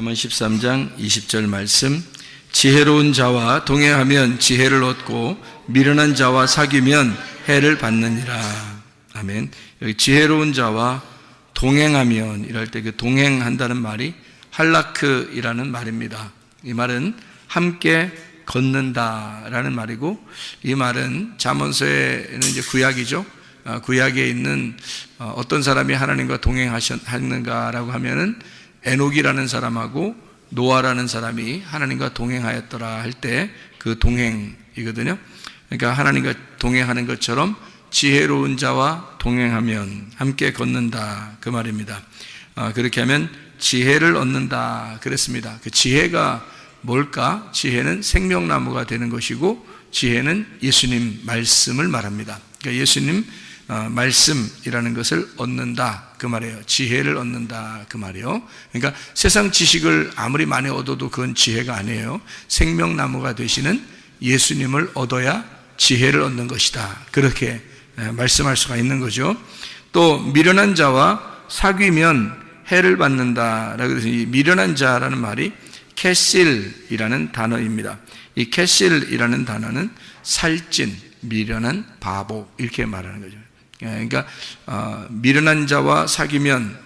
잠언 13장 20절 말씀. 지혜로운 자와 동행하면 지혜를 얻고 미련한 자와 사귀면 해를 받느니라. 아멘. 여기 지혜로운 자와 동행하면 이럴 때 그 동행한다는 말이 할라크이라는 말입니다. 이 말은 함께 걷는다라는 말이고, 이 말은 잠언서에는 이제 구약이죠. 구약에 있는 어떤 사람이 하나님과 동행하셨는가라고 하면은 에녹이라는 사람하고 노아라는 사람이 하나님과 동행하였더라 할 때 그 동행이거든요. 그러니까 하나님과 동행하는 것처럼 지혜로운 자와 동행하면 함께 걷는다 그 말입니다. 그렇게 하면 지혜를 얻는다 그랬습니다. 그 지혜가 뭘까? 지혜는 생명나무가 되는 것이고, 지혜는 예수님 말씀을 말합니다. 그러니까 예수님 말씀이라는 것을 얻는다 그 말이에요. 지혜를 얻는다 그 말이에요. 그러니까 세상 지식을 아무리 많이 얻어도 그건 지혜가 아니에요. 생명나무가 되시는 예수님을 얻어야 지혜를 얻는 것이다, 그렇게 말씀할 수가 있는 거죠. 또 미련한 자와 사귀면 해를 받는다라고 해서 이 미련한 자라는 말이 캐실이라는 단어입니다. 이 캐실이라는 단어는 살찐, 미련한, 바보 이렇게 말하는 거죠. 그러니까 미련한 자와 사귀면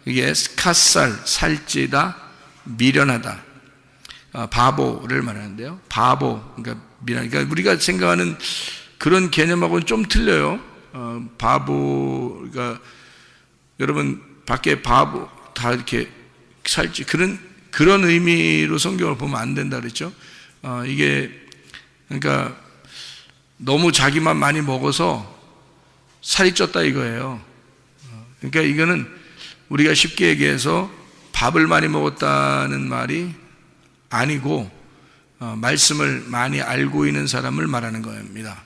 이게 카살, 살찌다, 미련하다, 바보를 말하는데요. 바보, 그러니까 우리가 생각하는 그런 개념하고는 좀 틀려요. 바보, 그러니까 여러분 밖에 바보 다 이렇게 살찌, 그런 의미로 성경을 보면 안 된다 그랬죠. 이게 그러니까 너무 자기만 많이 먹어서 살이 쪘다 이거예요. 그러니까 이거는 우리가 쉽게 얘기해서 밥을 많이 먹었다는 말이 아니고 말씀을 많이 알고 있는 사람을 말하는 겁니다.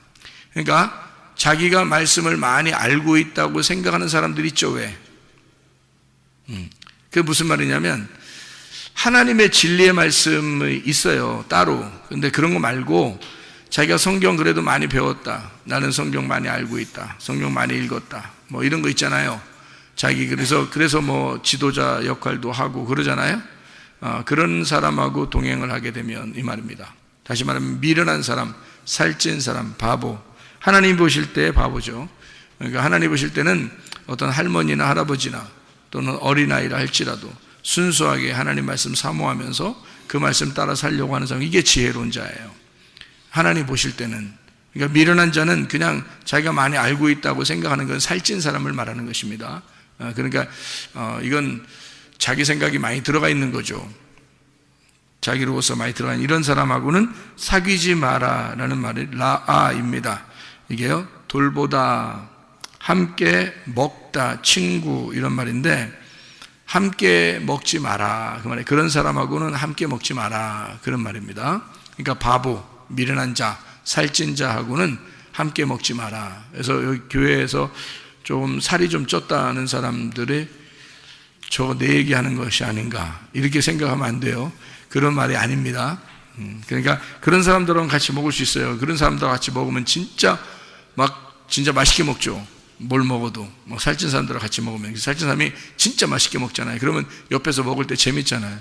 그러니까 자기가 말씀을 많이 알고 있다고 생각하는 사람들 있죠. 왜? 그게 무슨 말이냐면 하나님의 진리의 말씀이 있어요, 따로. 근데 그런 거 말고 자기가 성경 그래도 많이 배웠다, 나는 성경 많이 알고 있다, 성경 많이 읽었다, 뭐 이런 거 있잖아요. 자기 그래서 뭐 지도자 역할도 하고 그러잖아요. 그런 사람하고 동행을 하게 되면 이 말입니다. 다시 말하면 미련한 사람, 살찐 사람, 바보. 하나님 보실 때 바보죠. 그러니까 하나님 보실 때는 어떤 할머니나 할아버지나 또는 어린아이라 할지라도 순수하게 하나님 말씀 사모하면서 그 말씀 따라 살려고 하는 사람, 이게 지혜로운 자예요. 하나님 보실 때는. 그러니까 미련한 자는 그냥 자기가 많이 알고 있다고 생각하는 건 살찐 사람을 말하는 것입니다. 그러니까 이건 자기 생각이 많이 들어가 있는 거죠. 자기로서 많이 들어가 있는 이런 사람하고는 사귀지 마라라는 말이 라아입니다. 이게요, 돌보다, 함께 먹다, 친구 이런 말인데, 함께 먹지 마라 그 말이에요. 그런 사람하고는 함께 먹지 마라 그런 말입니다. 그러니까 바보, 미련한 자, 살찐 자하고는 함께 먹지 마라. 그래서 여기 교회에서 좀 살이 좀 쪘다는 사람들이 저거 내 얘기하는 것이 아닌가 이렇게 생각하면 안 돼요. 그런 말이 아닙니다. 그러니까 그런 사람들하고 같이 먹을 수 있어요. 그런 사람들하고 같이 먹으면 진짜 맛있게 먹죠. 뭘 먹어도 뭐 살찐 사람들하고 같이 먹으면, 살찐 사람이 진짜 맛있게 먹잖아요. 그러면 옆에서 먹을 때 재밌잖아요.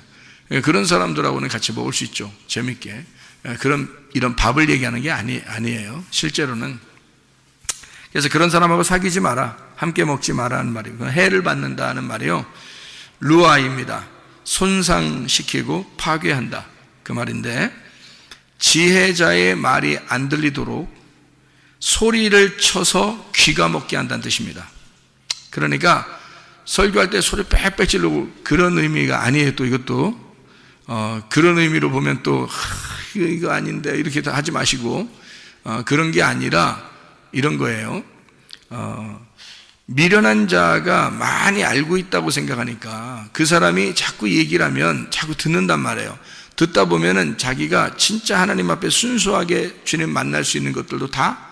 그런 사람들하고는 같이 먹을 수 있죠, 재밌게. 이런 밥을 얘기하는 게 아니에요, 실제로는. 그래서 그런 사람하고 사귀지 마라, 함께 먹지 마라는 말이고, 해를 받는다는 말이요, 루아입니다. 손상시키고 파괴한다 그 말인데, 지혜자의 말이 안 들리도록 소리를 쳐서 귀가 먹게 한다는 뜻입니다. 그러니까 설교할 때 소리 빽빽 지르고 그런 의미가 아니에요. 또 이것도 그런 의미로 보면 또 이거 아닌데 이렇게 하지 마시고, 그런 게 아니라 이런 거예요. 미련한 자가 많이 알고 있다고 생각하니까 그 사람이 자꾸 얘기를 하면 자꾸 듣는단 말이에요. 듣다 보면은 자기가 진짜 하나님 앞에 순수하게 주님 만날 수 있는 것들도 다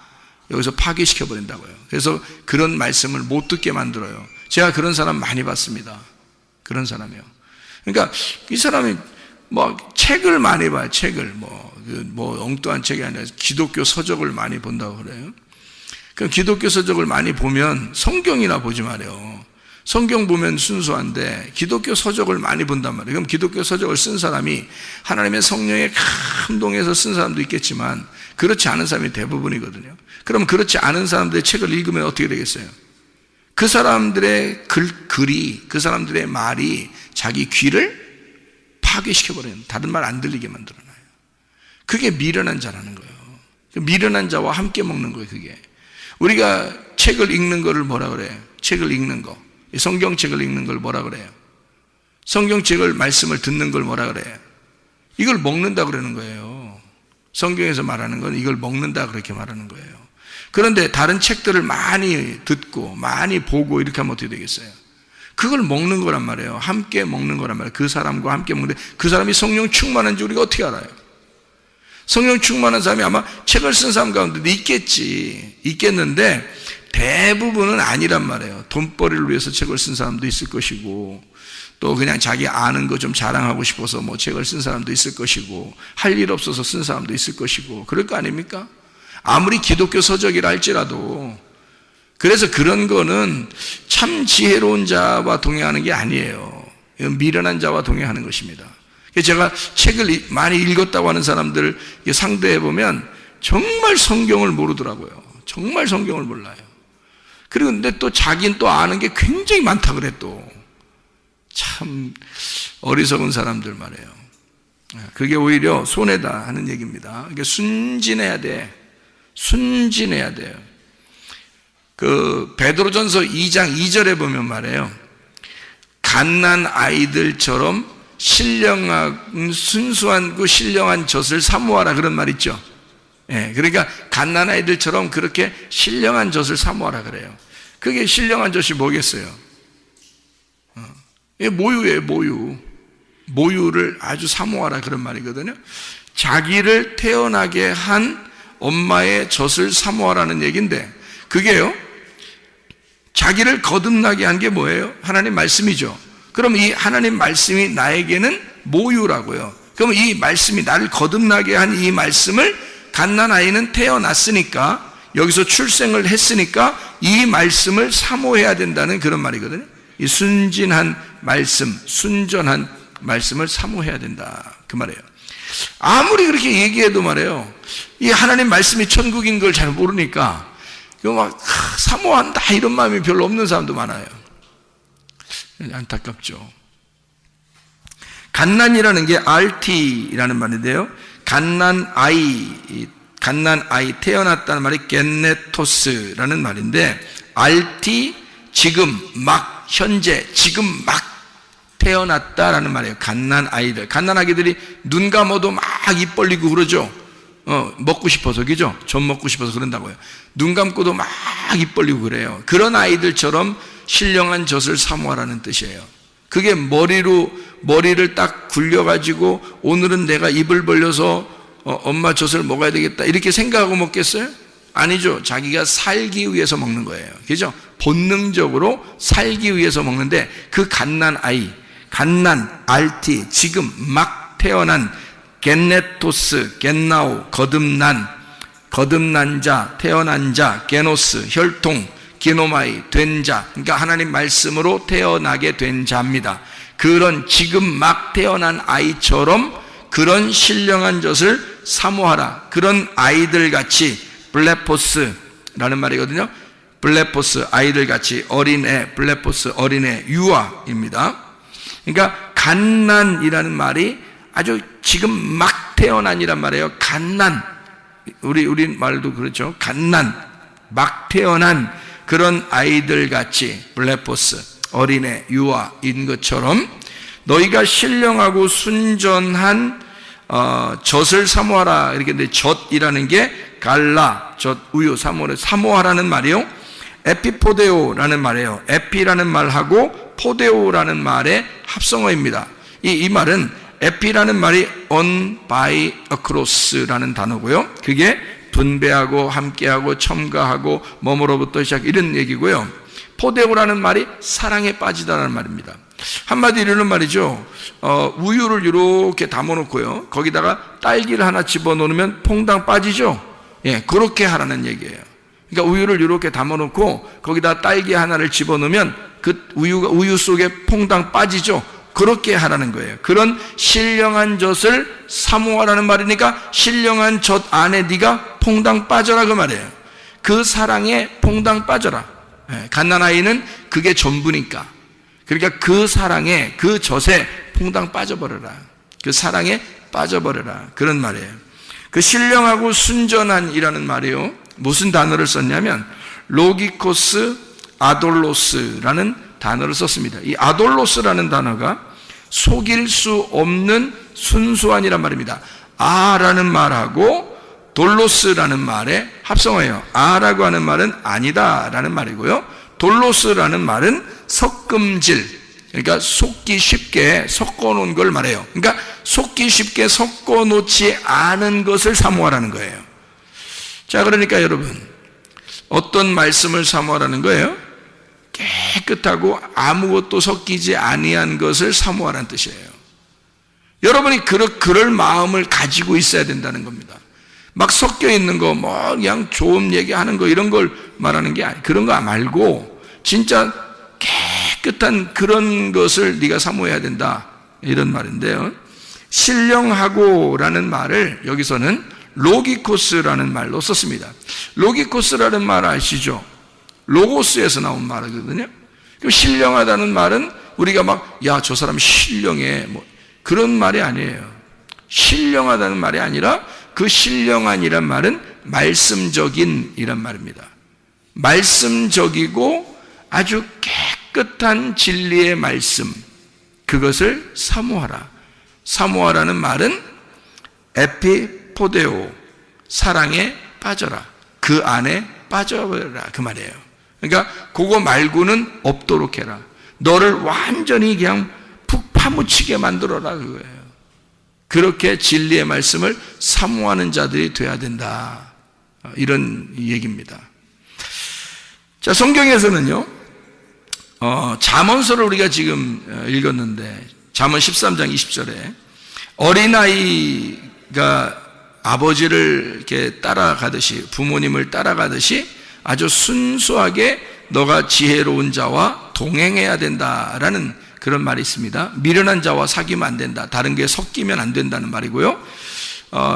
여기서 파괴시켜 버린다고요. 그래서 그런 말씀을 못 듣게 만들어요. 제가 그런 사람 많이 봤습니다. 그런 사람이요. 그러니까 이 사람이 뭐 책을 많이 봐요. 책을 뭐 엉뚱한 책이 아니라 기독교 서적을 많이 본다고 그래요. 그 기독교 서적을 많이 보면 성경이나 보지 말아요. 성경 보면 순수한데 기독교 서적을 많이 본단 말이에요. 그럼 기독교 서적을 쓴 사람이 하나님의 성령에 감동해서 쓴 사람도 있겠지만 그렇지 않은 사람이 대부분이거든요. 그럼 그렇지 않은 사람들의 책을 읽으면 어떻게 되겠어요? 그 사람들의 글이, 그 사람들의 말이 자기 귀를 파괴시켜버려요. 다른 말 안 들리게 만들어놔요. 그게 미련한 자라는 거예요. 미련한 자와 함께 먹는 거예요. 그게 우리가 책을 읽는 거를 뭐라 그래요? 책을 읽는 거, 성경책을 읽는 걸 뭐라 그래요? 성경책을 말씀을 듣는 걸 뭐라 그래요? 이걸 먹는다 그러는 거예요. 성경에서 말하는 건 이걸 먹는다 그렇게 말하는 거예요. 그런데 다른 책들을 많이 듣고 많이 보고 이렇게 하면 어떻게 되겠어요? 그걸 먹는 거란 말이에요. 함께 먹는 거란 말이에요. 그 사람과 함께 먹는데 그 사람이 성령 충만한지 우리가 어떻게 알아요? 성령 충만한 사람이 아마 책을 쓴 사람 가운데도 있겠는데 대부분은 아니란 말이에요. 돈벌이를 위해서 책을 쓴 사람도 있을 것이고 또 그냥 자기 아는 거 좀 자랑하고 싶어서 뭐 책을 쓴 사람도 있을 것이고 할 일 없어서 쓴 사람도 있을 것이고 그럴 거 아닙니까? 아무리 기독교 서적이라 할지라도. 그래서 그런 거는 참 지혜로운 자와 동행하는 게 아니에요. 미련한 자와 동행하는 것입니다. 제가 책을 많이 읽었다고 하는 사람들을 상대해 보면 정말 성경을 모르더라고요. 정말 성경을 몰라요. 그리고 근데 또 자기는 또 아는 게 굉장히 많다 그래. 또 참 어리석은 사람들 말이에요. 그게 오히려 손해다 하는 얘기입니다. 그러니까 순진해야 돼. 순진해야 돼요. 그 베드로전서 2장 2절에 보면 말해요. 갓난 아이들처럼 신령한 순수한 그 신령한 젖을 사모하라 그런 말 있죠. 예, 그러니까 갓난 아이들처럼 그렇게 신령한 젖을 사모하라 그래요. 그게 신령한 젖이 뭐겠어요? 모유예요, 모유. 모유를 아주 사모하라 그런 말이거든요. 자기를 태어나게 한 엄마의 젖을 사모하라는 얘기인데 그게요, 자기를 거듭나게 한 게 뭐예요? 하나님 말씀이죠. 그럼 이 하나님 말씀이 나에게는 모유라고요. 그럼 이 말씀이 나를 거듭나게 한 이 말씀을 갓난 아이는 태어났으니까 여기서 출생을 했으니까 이 말씀을 사모해야 된다는 그런 말이거든요. 이 순진한 말씀, 순전한 말씀을 사모해야 된다 그 말이에요. 아무리 그렇게 얘기해도 말이에요, 이 하나님 말씀이 천국인 걸 잘 모르니까 이거 막 사모한다 이런 마음이 별로 없는 사람도 많아요. 안타깝죠. 갓난이라는 게 RT라는 말인데요, 갓난 아이 태어났다는 말이 겟네토스라는 말인데 RT 지금 막 현재 지금 막 태어났다라는 말이에요. 갓난 아기들이 눈 감아도 막 입 벌리고 그러죠. 먹고 싶어서, 그죠? 전 먹고 싶어서 그런다고요. 눈 감고도 막 입 벌리고 그래요. 그런 아이들처럼 신령한 젖을 사모하라는 뜻이에요. 그게 머리를 딱 굴려가지고 오늘은 내가 입을 벌려서 엄마 젖을 먹어야 되겠다 이렇게 생각하고 먹겠어요? 아니죠. 자기가 살기 위해서 먹는 거예요. 그죠? 본능적으로 살기 위해서 먹는데 그 갓난 RT 지금 막 태어난 겟네토스, 겟나오, 거듭난 자, 태어난 자, 게노스, 혈통, 기노마이, 된 자, 그러니까 하나님 말씀으로 태어나게 된 자입니다. 그런 지금 막 태어난 아이처럼 그런 신령한 젖을 사모하라. 그런 아이들같이, 블레포스라는 말이거든요. 블레포스, 아이들같이, 어린애, 블레포스, 어린애, 유아입니다. 그러니까 갓난이라는 말이 아주 지금 막 태어난이란 말이에요. 갓난, 우리 말도 그렇죠. 갓난, 막 태어난 그런 아이들같이, 블레포스, 어린애, 유아인 것처럼 너희가 신령하고 순전한 젖을 사모하라. 이렇게 근데 젖이라는 게 갈라, 젖, 우유, 사모하라는 말이요. 에피포데오라는 말이에요. 에피라는 말하고 포데오라는 말의 합성어입니다. 이 말은 에피라는 말이 on, by, across라는 단어고요. 그게 분배하고 함께하고 첨가하고 뭐뭐로부터 시작 이런 얘기고요. 포데오라는 말이 사랑에 빠지다라는 말입니다. 한마디로 이런 말이죠. 우유를 이렇게 담아놓고요, 거기다가 딸기를 하나 집어넣으면 퐁당 빠지죠. 예, 그렇게 하라는 얘기예요. 그러니까 우유를 이렇게 담아놓고 거기다 딸기 하나를 집어넣으면 그 그 우유 속에 퐁당 빠지죠. 그렇게 하라는 거예요. 그런 신령한 젖을 사모하라는 말이니까 신령한 젖 안에 네가 퐁당 빠져라 그 말이에요. 그 사랑에 퐁당 빠져라. 갓난아이는 그게 전부니까. 그러니까 그 사랑에, 그 젖에 퐁당 빠져버려라. 그 사랑에 빠져버려라. 그런 말이에요. 그 신령하고 순전한이라는 말이요, 무슨 단어를 썼냐면 로기코스 아돌로스라는 단어를 썼습니다. 이 아돌로스라는 단어가 속일 수 없는 순수한이란 말입니다. 아라는 말하고 돌로스라는 말의 합성어예요. 아라고 하는 말은 아니다라는 말이고요, 돌로스라는 말은 섞음질, 그러니까 속기 쉽게 섞어놓은 걸 말해요. 그러니까 속기 쉽게 섞어놓지 않은 것을 사모하라는 거예요. 자, 그러니까 여러분, 어떤 말씀을 사모하라는 거예요? 깨끗하고 아무것도 섞이지 아니한 것을 사모하라는 뜻이에요. 여러분이 그럴 마음을 가지고 있어야 된다는 겁니다. 막 섞여 있는 거, 뭐 그냥 좋은 얘기하는 거 이런 걸 말하는 게 아니에요. 그런 거 말고 진짜 깨끗한 그런 것을 네가 사모해야 된다, 이런 말인데요. 신령하고라는 말을 여기서는 로기코스라는 말로 썼습니다. 로기코스라는 말 아시죠? 로고스에서 나온 말이거든요. 그럼 신령하다는 말은 우리가 막 야, 저 사람 신령해, 뭐 그런 말이 아니에요. 신령하다는 말이 아니라 그 신령한이란 말은 말씀적인 이란 말입니다. 말씀적이고 아주 깨끗한 진리의 말씀, 그것을 사모하라. 사모하라는 말은 에피포데오, 사랑에 빠져라, 그 안에 빠져버려라 그 말이에요. 그러니까 그거 말고는 없도록 해라. 너를 완전히 그냥 푹 파묻히게 만들어라 그거예요. 그렇게 진리의 말씀을 사모하는 자들이 돼야 된다, 이런 얘기입니다. 자, 성경에서는요, 잠언서를 우리가 지금 읽었는데 잠언 13장 20절에 어린아이가 아버지를 이렇게 따라가듯이, 부모님을 따라가듯이 아주 순수하게 너가 지혜로운 자와 동행해야 된다라는 그런 말이 있습니다. 미련한 자와 사귀면 안 된다, 다른 게 섞이면 안 된다는 말이고요,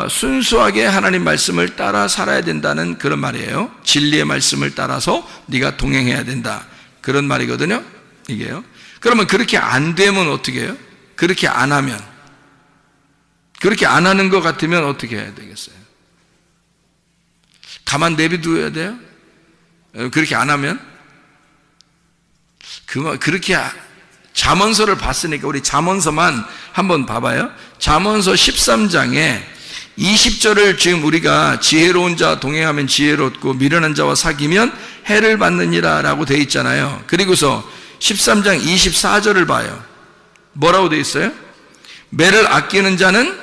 순수하게 하나님 말씀을 따라 살아야 된다는 그런 말이에요. 진리의 말씀을 따라서 네가 동행해야 된다, 그런 말이거든요, 이게요. 그러면 그렇게 안 되면 어떻게 해요? 그렇게 안 하면, 그렇게 안 하는 것 같으면 어떻게 해야 되겠어요? 가만 내비둬야 돼요? 그렇게 안 하면? 그렇게 잠언서를 봤으니까 우리 잠언서만 한번 봐봐요. 잠언서 13장에 20절을 지금 우리가 지혜로운 자와 동행하면 지혜롭고 미련한 자와 사귀면 해를 받느니라 라고 되어 있잖아요. 그리고서 13장 24절을 봐요. 뭐라고 되어 있어요? 매를 아끼는 자는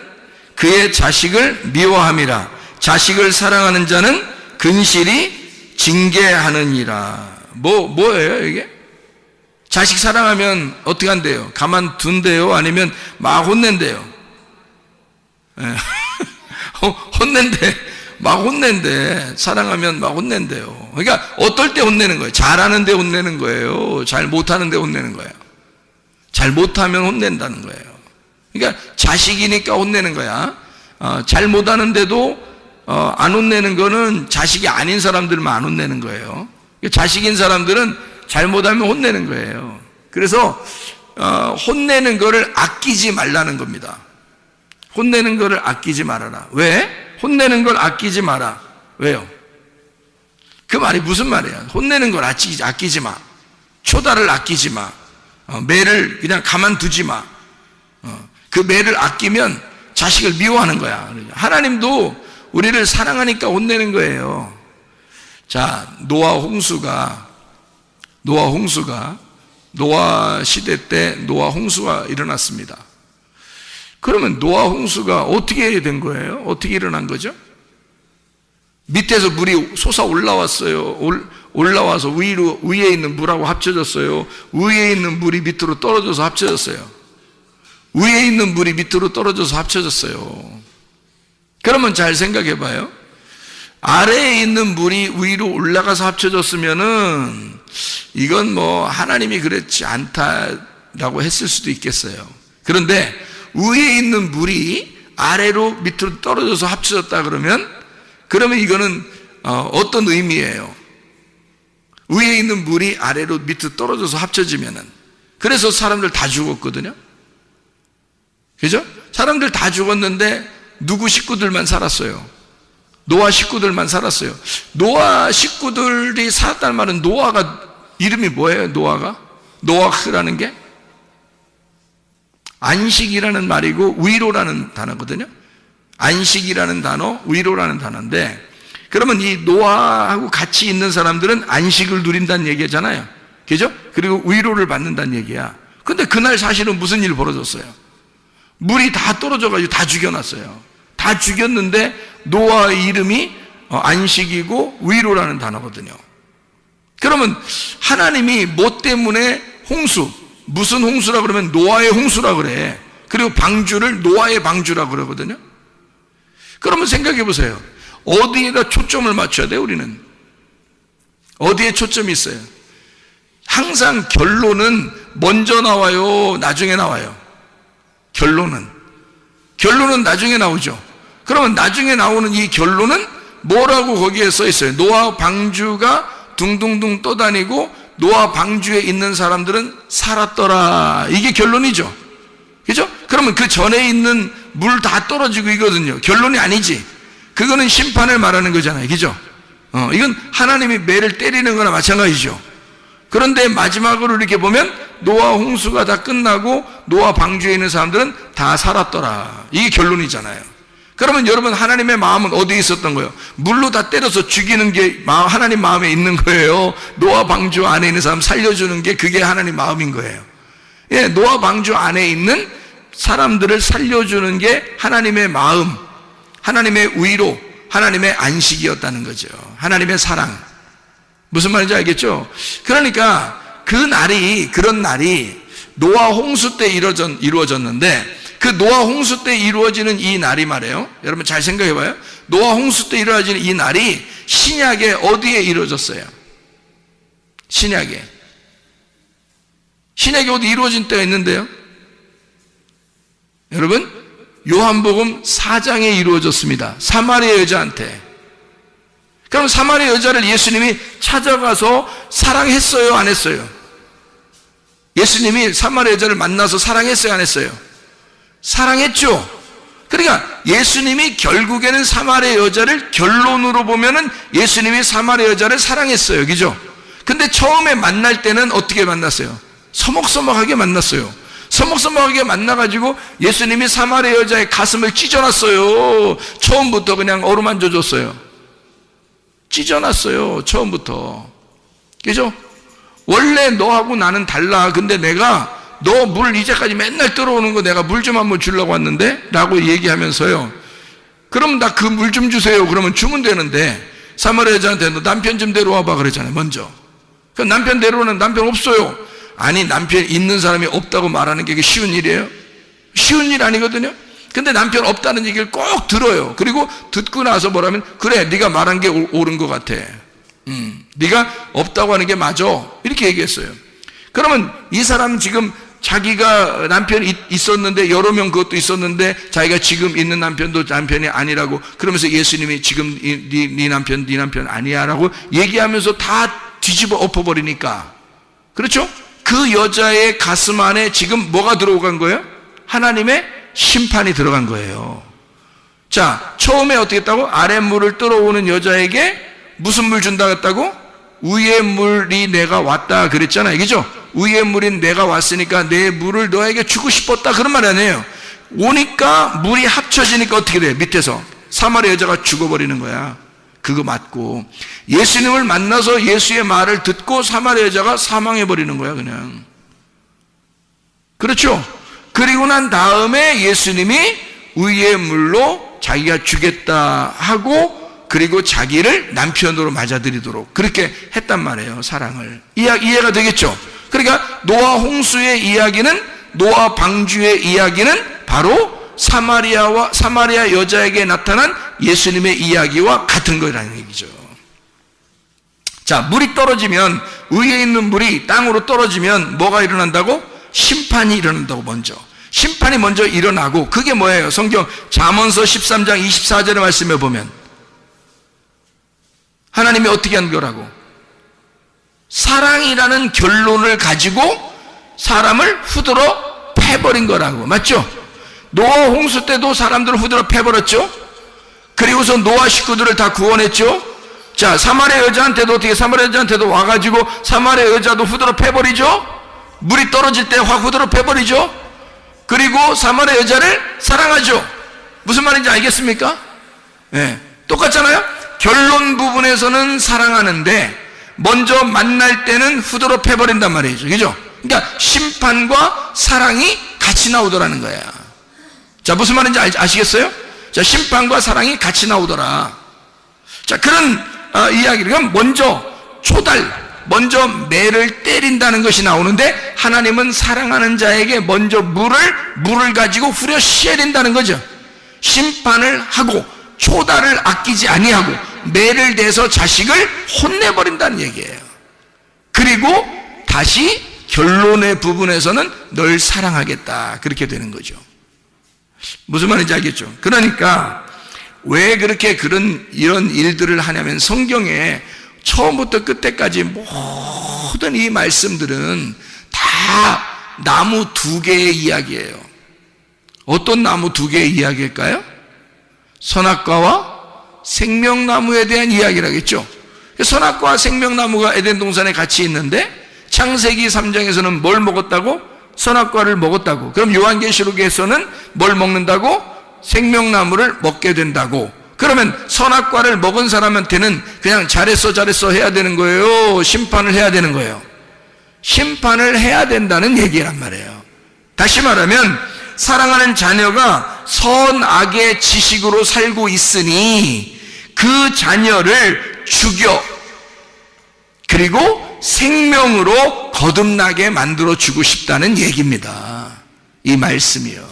그의 자식을 미워함이라, 자식을 사랑하는 자는 근실이 징계하느니라. 뭐예요 이게? 자식 사랑하면 어떻게 한대요? 가만 둔대요? 아니면 막 혼낸대요? 혼낸대. 막 혼낸대. 사랑하면 막 혼낸대요. 그러니까 어떨 때 혼내는 거예요? 잘하는데 혼내는 거예요? 잘 못하는데 혼내는 거예요? 잘 못하면 혼낸다는 거예요. 그러니까 자식이니까 혼내는 거야. 잘 못하는데도 안 혼내는 거는 자식이 아닌 사람들만 안 혼내는 거예요. 자식인 사람들은 잘못하면 혼내는 거예요. 그래서 혼내는 거를 아끼지 말라는 겁니다. 혼내는 거를 아끼지 말아라. 왜? 혼내는 걸 아끼지 마라. 왜요? 그 말이 무슨 말이야? 혼내는 걸 아끼지 마. 초다를 아끼지 마. 매를 그냥 가만두지 마. 그 매를 아끼면 자식을 미워하는 거야. 하나님도 우리를 사랑하니까 혼내는 거예요. 자, 노아 시대 때 노아 홍수가 일어났습니다. 그러면 노아 홍수가 어떻게 된 거예요? 어떻게 일어난 거죠? 밑에서 물이 솟아 올라왔어요. 올라와서 위에 있는 물하고 합쳐졌어요. 위에 있는 물이 밑으로 떨어져서 합쳐졌어요. 위에 있는 물이 밑으로 떨어져서 합쳐졌어요. 그러면 잘 생각해 봐요. 아래에 있는 물이 위로 올라가서 합쳐졌으면은 이건 뭐 하나님이 그렇지 않다라고 했을 수도 있겠어요. 그런데 위에 있는 물이 아래로 밑으로 떨어져서 합쳐졌다 그러면 이거는 어떤 의미예요? 위에 있는 물이 아래로 밑으로 떨어져서 합쳐지면은, 그래서 사람들 다 죽었거든요. 그죠? 사람들 다 죽었는데 누구 식구들만 살았어요. 노아 식구들만 살았어요. 노아 식구들이 살았다는 말은, 노아가 이름이 뭐예요? 노아흐라는 게 안식이라는 말이고 위로라는 단어거든요. 안식이라는 단어, 위로라는 단어인데, 그러면 이 노아하고 같이 있는 사람들은 안식을 누린다는 얘기잖아요. 그죠? 그리고 위로를 받는다는 얘기야. 근데 그날 사실은 무슨 일이 벌어졌어요? 물이 다 떨어져가지고 다 죽여놨어요. 다 죽였는데 노아의 이름이 안식이고 위로라는 단어거든요. 그러면 하나님이 뭐 때문에 홍수, 무슨 홍수라 그러면 노아의 홍수라 그래. 그리고 방주를 노아의 방주라 그러거든요. 그러면 생각해 보세요. 어디에다 초점을 맞춰야 돼요, 우리는? 어디에 초점이 있어요? 항상 결론은 먼저 나와요, 나중에 나와요? 결론은 나중에 나오죠. 그러면 나중에 나오는 이 결론은 뭐라고 거기에 써 있어요? 노아 방주가 둥둥둥 떠다니고 노아 방주에 있는 사람들은 살았더라. 이게 결론이죠. 그죠? 그러면 그 전에 있는 물 다 떨어지고 이거든요. 결론이 아니지. 그거는 심판을 말하는 거잖아요. 그죠? 이건 하나님이 매를 때리는 거나 마찬가지죠. 그런데 마지막으로 이렇게 보면 노아 홍수가 다 끝나고 노아 방주에 있는 사람들은 다 살았더라. 이게 결론이잖아요. 그러면 여러분, 하나님의 마음은 어디에 있었던 거예요? 물로 다 때려서 죽이는 게 하나님 마음에 있는 거예요. 노아 방주 안에 있는 사람 살려주는 게, 그게 하나님 마음인 거예요. 예, 노아 방주 안에 있는 사람들을 살려주는 게 하나님의 마음, 하나님의 위로, 하나님의 안식이었다는 거죠. 하나님의 사랑. 무슨 말인지 알겠죠? 그러니까 그런 날이 노아 홍수 때 이루어졌는데, 그 노아 홍수 때 이루어지는 이 날이 말이에요. 여러분 잘 생각해 봐요. 노아 홍수 때 이루어지는 이 날이 신약에 어디에 이루어졌어요? 신약에 어디 이루어진 때가 있는데요. 여러분, 요한복음 4장에 이루어졌습니다. 사마리아 여자한테. 그럼 사마리아 여자를 예수님이 찾아가서 사랑했어요, 안 했어요? 예수님이 사마리아 여자를 만나서 사랑했어요, 안 했어요? 사랑했죠. 그러니까 예수님이 결국에는 사마리아 여자를, 결론으로 보면은 예수님이 사마리아 여자를 사랑했어요. 그죠? 근데 처음에 만날 때는 어떻게 만났어요? 서먹서먹하게 만났어요. 서먹서먹하게 만나가지고 예수님이 사마리아 여자의 가슴을 찢어놨어요. 처음부터 그냥 어루만져 줬어요. 찢어놨어요, 처음부터. 그죠? 원래 너하고 나는 달라. 근데 내가 너 물 이제까지 맨날 들어오는 거 내가 물 좀 한번 주려고 왔는데? 라고 얘기하면서요. 그럼 나 그 물 좀 주세요. 그러면 주면 되는데, 사마리아 여자한테 너 남편 좀 데려와봐 그랬잖아요, 먼저. 그럼 남편 데려오는, 남편 없어요. 아니, 남편 있는 사람이 없다고 말하는 게 쉬운 일이에요? 쉬운 일 아니거든요? 근데 남편 없다는 얘기를 꼭 들어요. 그리고 듣고 나서 뭐라면, 그래, 네가 말한 게 옳은 것 같아. 네가 없다고 하는 게 맞아. 이렇게 얘기했어요. 그러면 이 사람 지금 자기가 남편이 있었는데, 여러 명 그것도 있었는데, 자기가 지금 있는 남편도 남편이 아니라고, 그러면서 예수님이 지금 네 남편 아니야 라고 얘기하면서 다 뒤집어 엎어버리니까, 그렇죠? 그 여자의 가슴 안에 지금 뭐가 들어간 거예요? 하나님의 심판이 들어간 거예요. 자, 처음에 어떻게 했다고? 아랫물을 떨어오는 여자에게 무슨 물 준다 했다고? 위의 물이 내가 왔다 그랬잖아요. 그죠? 위의 물인 내가 왔으니까 내 물을 너에게 주고 싶었다, 그런 말 아니에요. 오니까 물이 합쳐지니까 어떻게 돼요? 밑에서 사마리아 여자가 죽어버리는 거야. 그거 맞고, 예수님을 만나서 예수의 말을 듣고 사마리아 여자가 사망해버리는 거야, 그냥. 그렇죠? 그리고 난 다음에 예수님이 위의 물로 자기가 주겠다 하고, 그리고 자기를 남편으로 맞아들이도록 그렇게 했단 말이에요, 사랑을. 이해가 되겠죠? 그러니까 노아 홍수의 이야기는, 노아 방주의 이야기는 바로 사마리아 여자에게 나타난 예수님의 이야기와 같은 거라는 얘기죠. 자, 물이 떨어지면 위에 있는 물이 땅으로 떨어지면 뭐가 일어난다고? 심판이 일어난다고. 먼저 심판이 먼저 일어나고, 그게 뭐예요? 성경 잠언서 13장 24절의 말씀에 보면 하나님이 어떻게 한 거라고? 사랑이라는 결론을 가지고 사람을 후드러 패버린 거라고. 맞죠? 노아 홍수 때도 사람들을 후드러 패버렸죠. 그리고서 노아 식구들을 다 구원했죠. 자, 사마리아 여자한테도 어떻게, 사마리아 여자한테도 와가지고 사마리아 여자도 후드러 패버리죠. 물이 떨어질 때 확 후드러 패버리죠. 그리고 사마리아 여자를 사랑하죠. 무슨 말인지 알겠습니까? 네, 똑같잖아요. 결론 부분에서는 사랑하는데 먼저 만날 때는 후드러 패버린단 말이죠. 그죠? 그러니까 심판과 사랑이 같이 나오더라는 거야. 자, 무슨 말인지 아시겠어요? 자, 심판과 사랑이 같이 나오더라. 자, 그런 이야기를 먼저 먼저 매를 때린다는 것이 나오는데, 하나님은 사랑하는 자에게 먼저 물을 가지고 후려 씌어야 된다는 거죠. 심판을 하고 초달을 아끼지 아니하고 매를 대서 자식을 혼내버린다는 얘기예요. 그리고 다시 결론의 부분에서는 널 사랑하겠다, 그렇게 되는 거죠. 무슨 말인지 알겠죠? 그러니까 왜 그렇게 이런 일들을 하냐면, 성경에 처음부터 끝까지 모든 이 말씀들은 다 나무 두 개의 이야기예요. 어떤 나무 두 개의 이야기일까요? 선악과와 생명나무에 대한 이야기라겠죠. 선악과와 생명나무가 에덴 동산에 같이 있는데, 창세기 3장에서는 뭘 먹었다고? 선악과를 먹었다고. 그럼 요한계시록에서는 뭘 먹는다고? 생명나무를 먹게 된다고. 그러면 선악과를 먹은 사람한테는 그냥 잘했어 해야 되는 거예요? 심판을 해야 되는 거예요? 심판을 해야 된다는 얘기란 말이에요. 다시 말하면 사랑하는 자녀가 선악의 지식으로 살고 있으니 그 자녀를 죽여, 그리고 생명으로 거듭나게 만들어 주고 싶다는 얘기입니다. 이 말씀이요.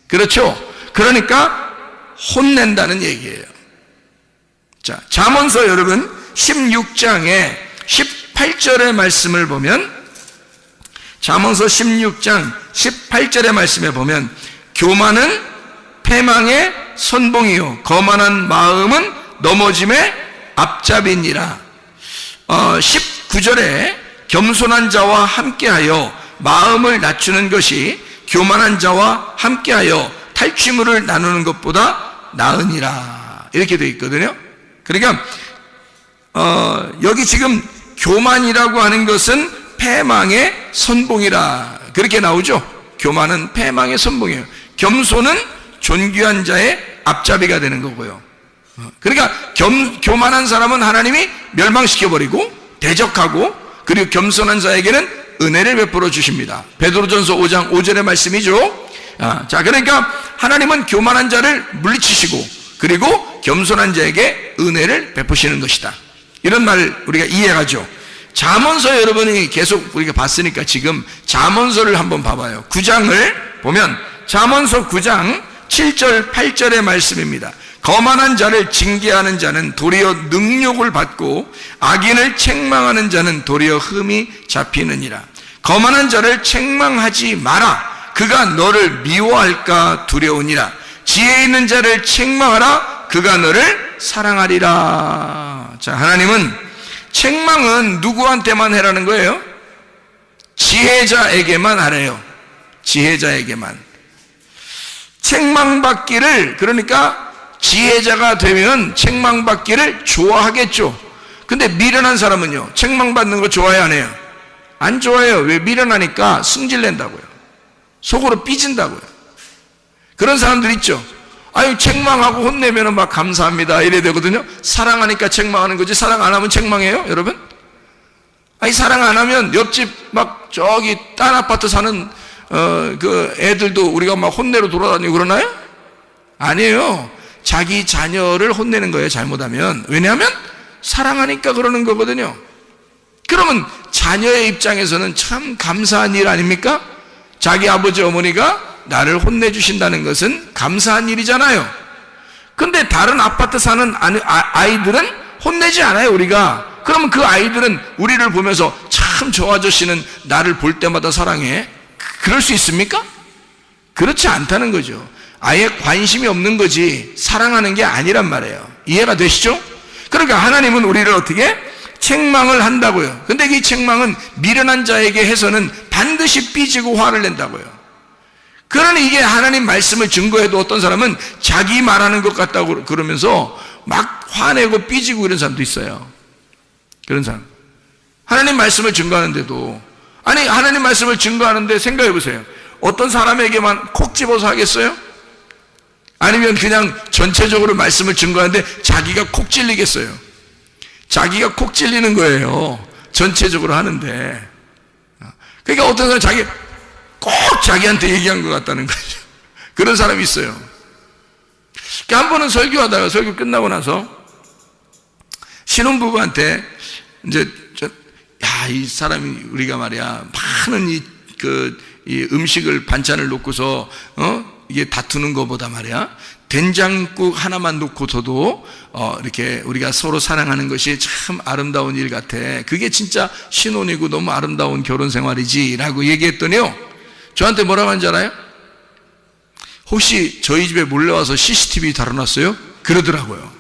그렇죠? 그러니까 혼낸다는 얘기예요. 자, 잠언서 여러분 16장에 18절의 말씀을 보면, 잠언서 16장 18절의 말씀에 보면, 교만은 패망의 선봉이요 거만한 마음은 넘어짐의 앞잡이니라. 19절에 겸손한 자와 함께하여 마음을 낮추는 것이 교만한 자와 함께하여 탈취물을 나누는 것보다 나으니라, 이렇게 되어 있거든요. 그러니까 여기 지금 교만이라고 하는 것은 패망의 선봉이라, 그렇게 나오죠. 교만은 패망의 선봉이에요. 겸손은 존귀한 자의 앞잡이가 되는 거고요. 그러니까 교만한 사람은 하나님이 멸망시켜버리고 대적하고, 그리고 겸손한 자에게는 은혜를 베풀어 주십니다. 베드로전서 5장 5절의 말씀이죠. 자, 그러니까 하나님은 교만한 자를 물리치시고, 그리고 겸손한 자에게 은혜를 베푸시는 것이다, 이런 말을 우리가 이해하죠. 잠언서 여러분이 계속 우리가 봤으니까 지금 잠언서를 한번 봐봐요. 9장을 보면 잠언서 9장 7절 8절의 말씀입니다. 거만한 자를 징계하는 자는 도리어 능욕을 받고 악인을 책망하는 자는 도리어 흠이 잡히느니라. 거만한 자를 책망하지 마라. 그가 너를 미워할까 두려우니라. 지혜 있는 자를 책망하라. 그가 너를 사랑하리라. 자, 하나님은 책망은 누구한테만 해라는 거예요? 지혜자에게만 하래요. 지혜자에게만. 책망받기를, 그러니까 지혜자가 되면 책망받기를 좋아하겠죠. 근데 미련한 사람은요, 책망받는 거 좋아해 안 해요? 안 좋아해요. 왜? 미련하니까 승질낸다고요. 속으로 삐진다고요. 그런 사람들 있죠. 아유, 책망하고 혼내면 막 감사합니다 이래야 되거든요. 사랑하니까 책망하는 거지, 사랑 안 하면 책망해요, 여러분? 아니, 사랑 안 하면 옆집 막 저기 딴 아파트 사는 그 애들도 우리가 막 혼내러 돌아다니고 그러나요? 아니에요. 자기 자녀를 혼내는 거예요, 잘못하면. 왜냐하면 사랑하니까 그러는 거거든요. 그러면 자녀의 입장에서는 참 감사한 일 아닙니까? 자기 아버지 어머니가 나를 혼내주신다는 것은 감사한 일이잖아요. 근데 다른 아파트 사는 아이들은 혼내지 않아요, 우리가. 그러면 그 아이들은 우리를 보면서 참 참 저 아저씨는 나를 볼 때마다 사랑해. 그럴 수 있습니까? 그렇지 않다는 거죠. 아예 관심이 없는 거지 사랑하는 게 아니란 말이에요. 이해가 되시죠? 그러니까 하나님은 우리를 어떻게? 책망을 한다고요. 근데 이 책망은 미련한 자에게 해서는 반드시 삐지고 화를 낸다고요. 그러니 이게 하나님 말씀을 증거해도 어떤 사람은 자기 말하는 것 같다고 그러면서 막 화내고 삐지고 이런 사람도 있어요. 그런 사람. 하나님 말씀을 증거하는데도, 아니 하나님 말씀을 증거하는데 생각해 보세요. 어떤 사람에게만 콕 집어서 하겠어요? 아니면 그냥 전체적으로 말씀을 증거하는데 자기가 콕 찔리겠어요? 자기가 콕 찔리는 거예요. 전체적으로 하는데. 그러니까 어떤 사람은 자기 꼭 자기한테 얘기한 것 같다는 거죠. 그런 사람이 있어요. 그러니까 한 번은 설교하다가 설교 끝나고 나서 신혼부부한테 이제 이 사람이 우리가 말이야 많은 이 음식을 반찬을 놓고서 이게 다투는 것보다 말이야 된장국 하나만 놓고서도 이렇게 우리가 서로 사랑하는 것이 참 아름다운 일 같아. 그게 진짜 신혼이고 너무 아름다운 결혼 생활이지라고 얘기했더니요. 저한테 뭐라고 하는지 알아요? 혹시 저희 집에 몰래 와서 CCTV 달아놨어요? 그러더라고요.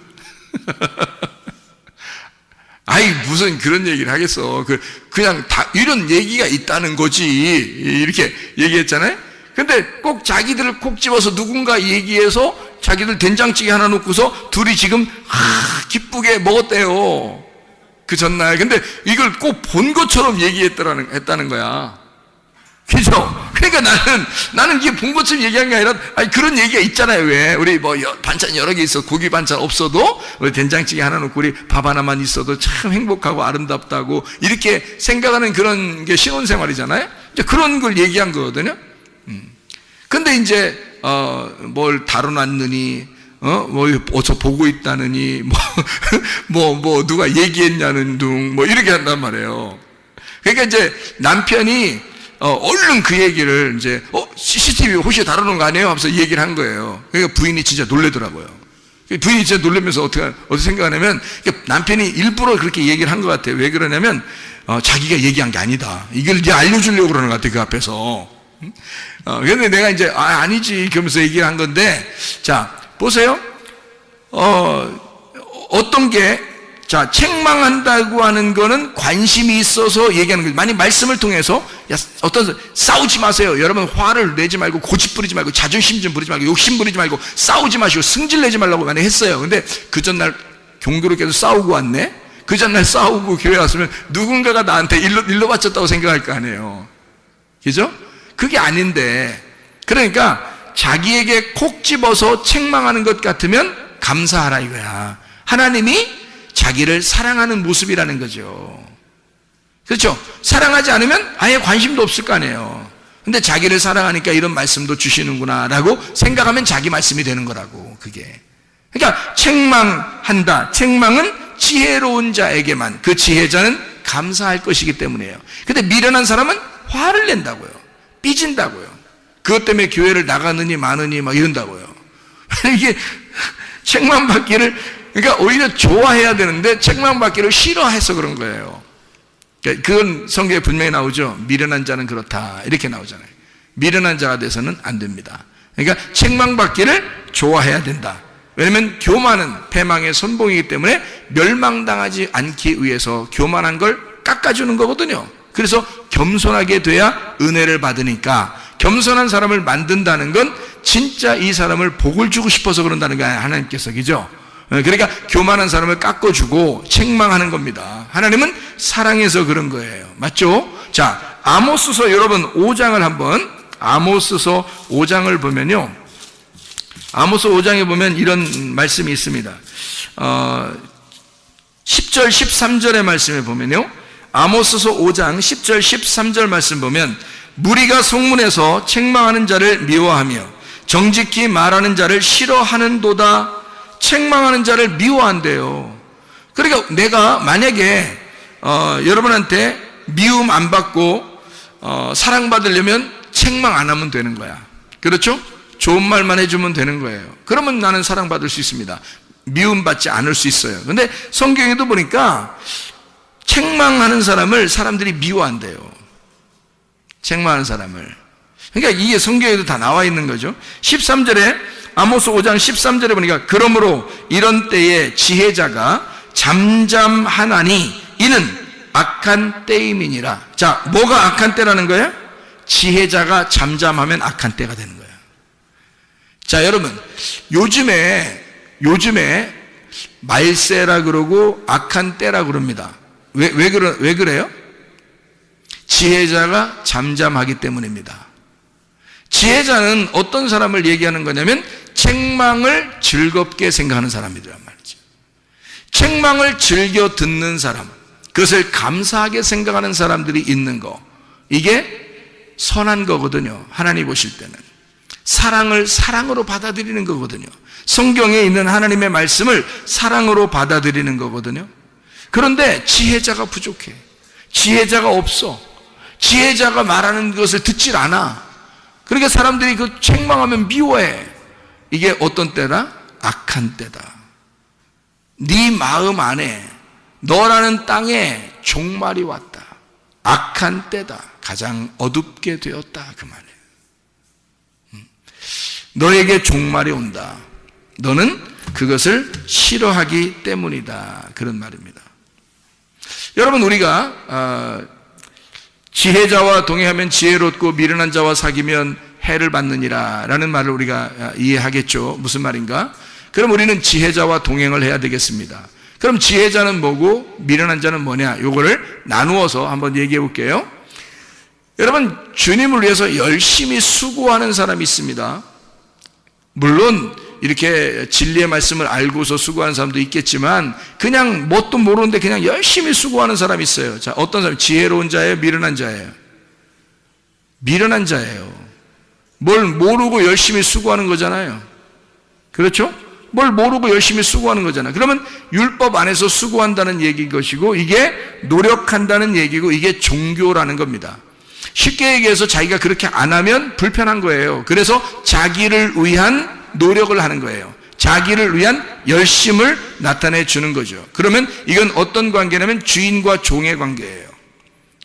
아이 무슨 그런 얘기를 하겠어. 그냥 다 이런 얘기가 있다는 거지. 이렇게 얘기했잖아요. 근데 꼭 자기들을 콕 집어서 누군가 얘기해서 자기들 된장찌개 하나 놓고서 둘이 지금 기쁘게 먹었대요. 그 전날. 근데 이걸 꼭 본 것처럼 했다는 거야. 그죠? 그러니까 나는 이게 본 것처럼 얘기한 게 아니라, 아니, 그런 얘기가 있잖아요. 왜? 우리 반찬 여러 개 있어. 고기 반찬 없어도, 우리 된장찌개 하나 놓고 우리 밥 하나만 있어도 참 행복하고 아름답다고, 이렇게 생각하는 그런 게 신혼생활이잖아요? 이제 그런 걸 얘기한 거거든요? 근데 이제, 뭘 다뤄놨느니, 어서 보고 있다느니, 누가 얘기했냐는 둥, 이렇게 한단 말이에요. 그러니까 이제 남편이, 얼른 그 얘기를 이제, CCTV 혹시 다루는 거 아니에요? 하면서 얘기를 한 거예요. 그러니까 부인이 진짜 놀래더라고요. 부인이 진짜 놀라면서 어떻게 생각하냐면, 남편이 일부러 그렇게 얘기를 한 것 같아요. 왜 그러냐면, 자기가 얘기한 게 아니다. 이걸 이제 알려주려고 그러는 것 같아요. 그 앞에서. 근데 내가 이제, 아니지. 그러면서 얘기를 한 건데, 자, 보세요. 어떤 게, 자, 책망한다고 하는 거는 관심이 있어서 얘기하는 거예요. 만약 말씀을 통해서, 싸우지 마세요. 여러분 화를 내지 말고, 고집 부리지 말고, 자존심 좀 부리지 말고, 욕심 부리지 말고, 싸우지 마시고, 승질 내지 말라고 많이 했어요. 근데 그 전날 종교로 계속 싸우고 왔네? 그 전날 싸우고 교회 왔으면 누군가가 나한테 일로 바쳤다고 생각할 거 아니에요. 그죠? 그게 아닌데, 그러니까 자기에게 콕 집어서 책망하는 것 같으면 감사하라 이거야. 하나님이 자기를 사랑하는 모습이라는 거죠. 그렇죠? 사랑하지 않으면 아예 관심도 없을 거 아니에요. 근데 자기를 사랑하니까 이런 말씀도 주시는구나 라고 생각하면 자기 말씀이 되는 거라고. 그게 그러니까 책망한다. 책망은 지혜로운 자에게만, 그 지혜자는 감사할 것이기 때문이에요. 근데 미련한 사람은 화를 낸다고요. 삐진다고요. 그것 때문에 교회를 나가느니 마느니 막 이런다고요. 이게 책망받기를, 그러니까 오히려 좋아해야 되는데 책망받기를 싫어해서 그런 거예요. 그건 성경에 분명히 나오죠. 미련한 자는 그렇다 이렇게 나오잖아요. 미련한 자가 돼서는 안 됩니다. 그러니까 책망받기를 좋아해야 된다. 왜냐하면 교만은 패망의 선봉이기 때문에 멸망당하지 않기 위해서 교만한 걸 깎아주는 거거든요. 그래서 겸손하게 돼야 은혜를 받으니까, 겸손한 사람을 만든다는 건 진짜 이 사람을 복을 주고 싶어서 그런다는 거 아니에요. 하나님께서. 그죠? 그러니까 교만한 사람을 깎아주고 책망하는 겁니다. 하나님은 사랑해서 그런 거예요. 맞죠? 자, 아모스서 여러분 5장을 한번, 아모스서 5장을 보면요, 아모스 5장에 보면 이런 말씀이 있습니다. 10절 13절의 말씀에 보면요, 아모스서 5장 10절 13절 말씀 보면, 무리가 성문에서 책망하는 자를 미워하며 정직히 말하는 자를 싫어하는도다. 책망하는 자를 미워한대요. 그러니까 내가 만약에 여러분한테 미움 안 받고 사랑받으려면 책망 안 하면 되는 거야. 그렇죠? 좋은 말만 해주면 되는 거예요. 그러면 나는 사랑받을 수 있습니다. 미움 받지 않을 수 있어요. 근데 성경에도 보니까 책망하는 사람을 사람들이 미워한대요. 책망하는 사람을. 그러니까 이게 성경에도 다 나와 있는 거죠. 13절에, 아모스 5장 13절에 보니까, 그러므로 이런 때에 지혜자가 잠잠하나니 이는 악한 때임이니라. 자, 뭐가 악한 때라는 거예요? 지혜자가 잠잠하면 악한 때가 되는 거예요. 자, 여러분, 요즘에 말세라 그러고 악한 때라 그럽니다. 왜 그래요? 지혜자가 잠잠하기 때문입니다. 지혜자는 어떤 사람을 얘기하는 거냐면 책망을 즐겁게 생각하는 사람이란 말이죠. 책망을 즐겨 듣는 사람, 그것을 감사하게 생각하는 사람들이 있는 거, 이게 선한 거거든요. 하나님 보실 때는 사랑을 사랑으로 받아들이는 거거든요. 성경에 있는 하나님의 말씀을 사랑으로 받아들이는 거거든요. 그런데 지혜자가 부족해. 지혜자가 없어. 지혜자가 말하는 것을 듣질 않아. 그러니까 사람들이 그 책망하면 미워해. 이게 어떤 때다? 악한 때다. 네 마음 안에, 너라는 땅에 종말이 왔다. 악한 때다. 가장 어둡게 되었다. 그 말이에요. 너에게 종말이 온다. 너는 그것을 싫어하기 때문이다. 그런 말입니다. 여러분, 우리가 지혜자와 동행하면 지혜롭고 미련한 자와 사귀면 해를 받느니라 라는 말을 우리가 이해하겠죠. 무슨 말인가? 그럼 우리는 지혜자와 동행을 해야 되겠습니다. 그럼 지혜자는 뭐고 미련한 자는 뭐냐? 요거를 나누어서 한번 얘기해 볼게요. 여러분, 주님을 위해서 열심히 수고하는 사람이 있습니다. 물론 이렇게 진리의 말씀을 알고서 수고하는 사람도 있겠지만 그냥 뭣도 모르는데 그냥 열심히 수고하는 사람이 있어요. 자, 어떤 사람? 지혜로운 자예요? 미련한 자예요? 미련한 자예요. 뭘 모르고 열심히 수고하는 거잖아요. 그렇죠? 뭘 모르고 열심히 수고하는 거잖아요. 그러면 율법 안에서 수고한다는 얘기인 것이고, 이게 노력한다는 얘기고, 이게 종교라는 겁니다. 쉽게 얘기해서 자기가 그렇게 안 하면 불편한 거예요. 그래서 자기를 위한 노력을 하는 거예요. 자기를 위한 열심을 나타내 주는 거죠. 그러면 이건 어떤 관계냐면 주인과 종의 관계예요.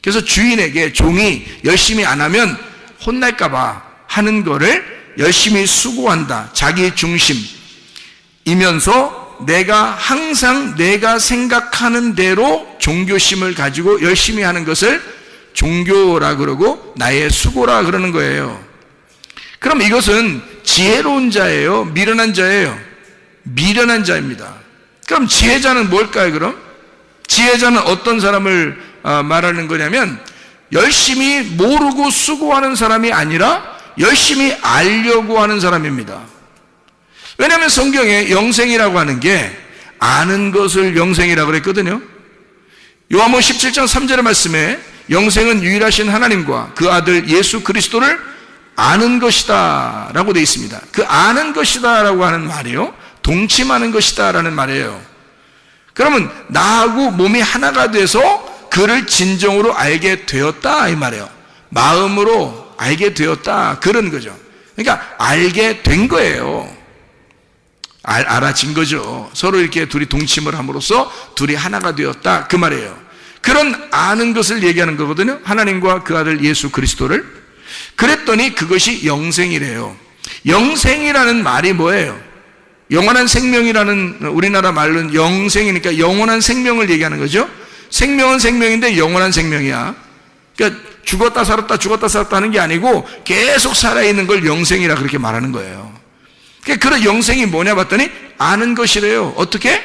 그래서 주인에게 종이 열심히 안 하면 혼날까 봐 하는 거를 열심히 수고한다. 자기 중심이면서 내가 항상 내가 생각하는 대로 종교심을 가지고 열심히 하는 것을 종교라 그러고 나의 수고라 그러는 거예요. 그럼 이것은 지혜로운 자예요? 미련한 자예요? 미련한 자입니다. 그럼 지혜자는 뭘까요? 그럼 지혜자는 어떤 사람을 말하는 거냐면 열심히 모르고 수고하는 사람이 아니라 열심히 알려고 하는 사람입니다. 왜냐하면 성경에 영생이라고 하는 게 아는 것을 영생이라고 그랬거든요. 요한복음 17장 3절의 말씀에 영생은 유일하신 하나님과 그 아들 예수 그리스도를 아는 것이다 라고 되어 있습니다. 그 아는 것이다 라고 하는 말이요, 동침하는 것이다 라는 말이에요. 그러면 나하고 몸이 하나가 돼서 그를 진정으로 알게 되었다 이 말이에요. 마음으로 알게 되었다 그런 거죠. 그러니까 알게 된 거예요. 알아진 거죠. 서로 이렇게 둘이 동침을 함으로써 둘이 하나가 되었다 그 말이에요. 그런 아는 것을 얘기하는 거거든요. 하나님과 그 아들 예수 그리스도를. 그랬더니 그것이 영생이래요. 영생이라는 말이 뭐예요? 영원한 생명이라는 우리나라 말로는 영생이니까 영원한 생명을 얘기하는 거죠. 생명은 생명인데 영원한 생명이야. 그러니까 죽었다 살았다 죽었다 살았다 하는 게 아니고 계속 살아있는 걸 영생이라 그렇게 말하는 거예요. 그러니까 그런 영생이 뭐냐 봤더니 아는 것이래요. 어떻게?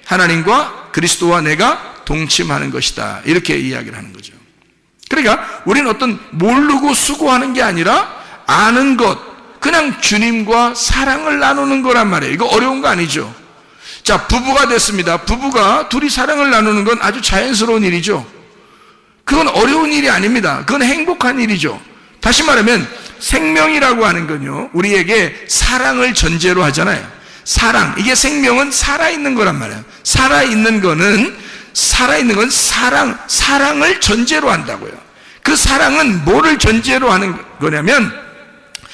하나님과 그리스도와 내가 동침하는 것이다 이렇게 이야기를 하는 거죠. 그러니까 우리는 어떤 모르고 수고하는 게 아니라 아는 것, 그냥 주님과 사랑을 나누는 거란 말이에요. 이거 어려운 거 아니죠. 자, 부부가 됐습니다. 부부가 둘이 사랑을 나누는 건 아주 자연스러운 일이죠. 그건 어려운 일이 아닙니다. 그건 행복한 일이죠. 다시 말하면 생명이라고 하는 건요, 우리에게 사랑을 전제로 하잖아요. 사랑, 이게 생명은 살아있는 거란 말이에요. 살아있는 건 사랑을 전제로 한다고요. 그 사랑은 뭐를 전제로 하는 거냐면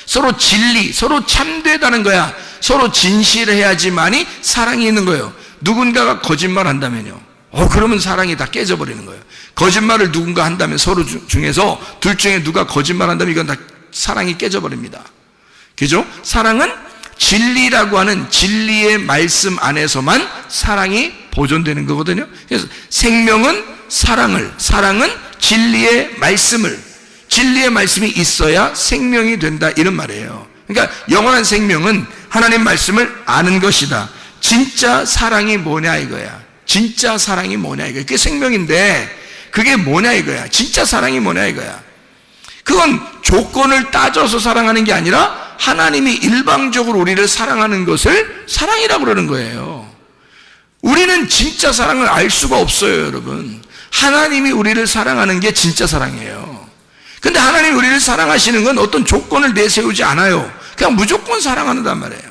서로 진리, 서로 참되다는 거야. 서로 진실해야지만이 사랑이 있는 거예요. 누군가가 거짓말 한다면요, 그러면 사랑이 다 깨져버리는 거예요. 거짓말을 누군가 한다면 서로 중에서 둘 중에 누가 거짓말 한다면 이건 다 사랑이 깨져버립니다. 그죠? 사랑은 진리라고 하는 진리의 말씀 안에서만 사랑이 보존되는 거거든요. 그래서 생명은 사랑은 진리의 말씀이 있어야 생명이 된다, 이런 말이에요. 그러니까 영원한 생명은 하나님 말씀을 아는 것이다. 진짜 사랑이 뭐냐 이거야. 진짜 사랑이 뭐냐 이거야. 그게 생명인데 그게 뭐냐 이거야. 진짜 사랑이 뭐냐 이거야. 그건 조건을 따져서 사랑하는 게 아니라 하나님이 일방적으로 우리를 사랑하는 것을 사랑이라고 그러는 거예요. 우리는 진짜 사랑을 알 수가 없어요, 여러분. 하나님이 우리를 사랑하는 게 진짜 사랑이에요. 근데 하나님이 우리를 사랑하시는 건 어떤 조건을 내세우지 않아요. 그냥 무조건 사랑한단 말이에요.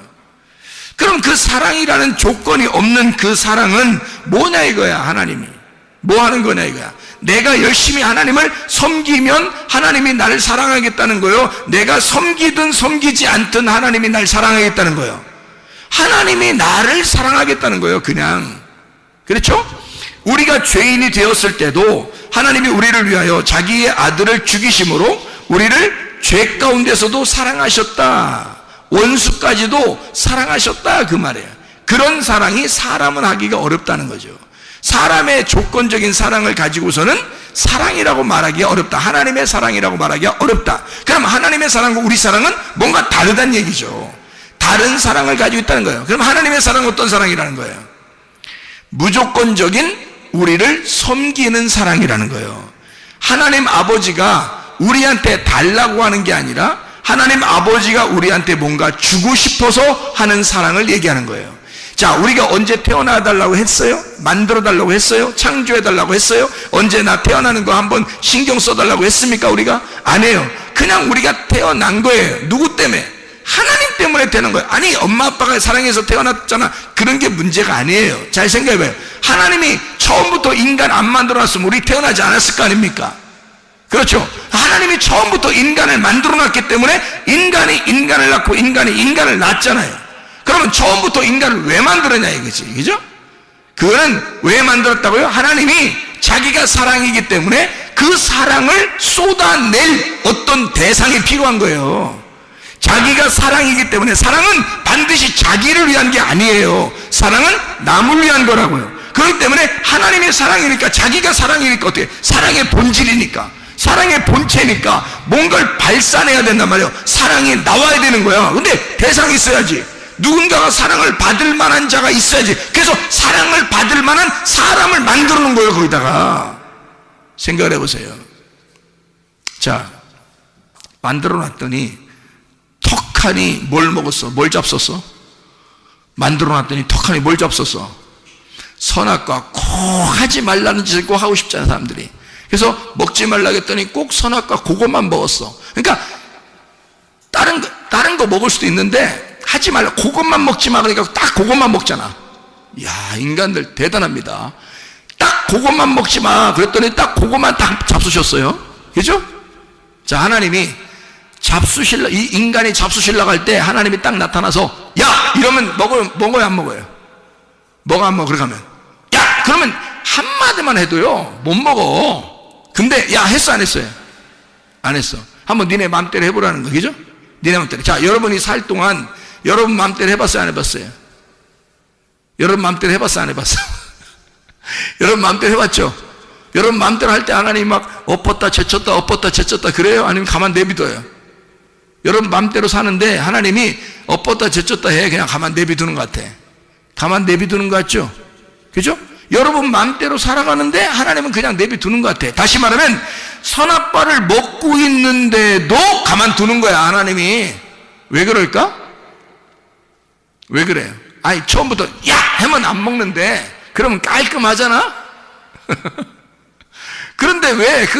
그럼 그 사랑이라는 조건이 없는 그 사랑은 뭐냐 이거야. 하나님이 뭐 하는 거냐 이거야. 내가 열심히 하나님을 섬기면 하나님이 나를 사랑하겠다는 거예요. 내가 섬기든 섬기지 않든 하나님이 날 사랑하겠다는 거예요. 하나님이 나를 사랑하겠다는 거예요. 그냥. 그렇죠? 우리가 죄인이 되었을 때도 하나님이 우리를 위하여 자기의 아들을 죽이심으로 우리를 죄 가운데서도 사랑하셨다. 원수까지도 사랑하셨다, 그 말이에요. 그런 사랑이 사람은 하기가 어렵다는 거죠. 사람의 조건적인 사랑을 가지고서는 사랑이라고 말하기가 어렵다. 하나님의 사랑이라고 말하기가 어렵다. 그럼 하나님의 사랑과 우리 사랑은 뭔가 다르다는 얘기죠. 다른 사랑을 가지고 있다는 거예요. 그럼 하나님의 사랑은 어떤 사랑이라는 거예요? 무조건적인 우리를 섬기는 사랑이라는 거예요. 하나님 아버지가 우리한테 달라고 하는 게 아니라 하나님 아버지가 우리한테 뭔가 주고 싶어서 하는 사랑을 얘기하는 거예요. 자, 우리가 언제 태어나달라고 했어요? 만들어달라고 했어요? 창조해달라고 했어요? 언제 나 태어나는 거 한번 신경 써달라고 했습니까? 우리가? 안 해요. 그냥 우리가 태어난 거예요. 누구 때문에? 하나님 때문에 되는 거예요. 아니, 엄마 아빠가 사랑해서 태어났잖아. 그런 게 문제가 아니에요. 잘 생각해봐요. 하나님이 처음부터 인간 안 만들어놨으면 우리 태어나지 않았을 거 아닙니까? 그렇죠? 하나님이 처음부터 인간을 만들어놨기 때문에 인간이 인간을 낳고 인간이 인간을 낳았잖아요. 그러면 처음부터 인간을 왜 만들었냐 이거지. 그죠? 그거는 왜 만들었다고요? 하나님이 자기가 사랑이기 때문에 그 사랑을 쏟아낼 어떤 대상이 필요한 거예요. 자기가 사랑이기 때문에 사랑은 반드시 자기를 위한 게 아니에요. 사랑은 남을 위한 거라고요. 그렇기 때문에 하나님의 사랑이니까, 자기가 사랑이니까 어떻게? 사랑의 본질이니까, 사랑의 본체니까 뭔가를 발산해야 된단 말이에요. 사랑이 나와야 되는 거야. 근데 대상이 있어야지. 누군가가 사랑을 받을 만한 자가 있어야지. 그래서 사랑을 받을 만한 사람을 만들어 놓은 거예요. 거기다가 생각을 해보세요. 자, 만들어 놨더니 턱하니 뭘 먹었어? 뭘 잡섰어? 만들어 놨더니 턱하니 뭘 잡섰어? 선악과 꼭 하지 말라는 짓을 꼭 하고 싶잖아, 사람들이. 그래서 먹지 말라 했더니 꼭 선악과 그것만 먹었어. 그러니까 다른 거 먹을 수도 있는데 하지 말라, 그것만 먹지 마. 그러니까 딱 그것만 먹잖아. 이야, 인간들 대단합니다. 딱 그것만 먹지 마. 그랬더니 딱 그것만 딱 잡수셨어요. 그죠? 자, 하나님이 이 인간이 잡수실라고 할 때 하나님이 딱 나타나서 야! 이러면 먹어요, 안 먹어요? 먹어, 안 먹어? 그렇게 하면 야! 그러면 한마디만 해도요, 못 먹어. 근데 야, 했어, 안 했어요? 안 했어. 한번 니네 마음대로 해보라는 거, 그죠? 니네 마음대로. 자, 여러분이 살 동안 여러분 마음대로 해봤어요, 안 해봤어요? 여러분 마음대로 해봤어, 안 해봤어? 여러분 마음대로 해봤죠? 여러분 마음대로 할 때 하나님이 막 엎었다 제쳤다 그래요? 아니면 가만 내비둬요? 여러분 마음대로 사는데 하나님이 엎었다 제쳤다 해. 그냥 가만 내비두는 것 같아. 가만 내비두는 것 같죠? 그죠? 여러분 마음대로 살아가는데 하나님은 그냥 내비두는 것 같아. 다시 말하면 선악과를 먹고 있는데도 가만두는 거야, 하나님이. 왜 그럴까? 왜 그래요? 아니, 처음부터 야! 하면 안 먹는데 그러면 깔끔하잖아? 그런데 왜 그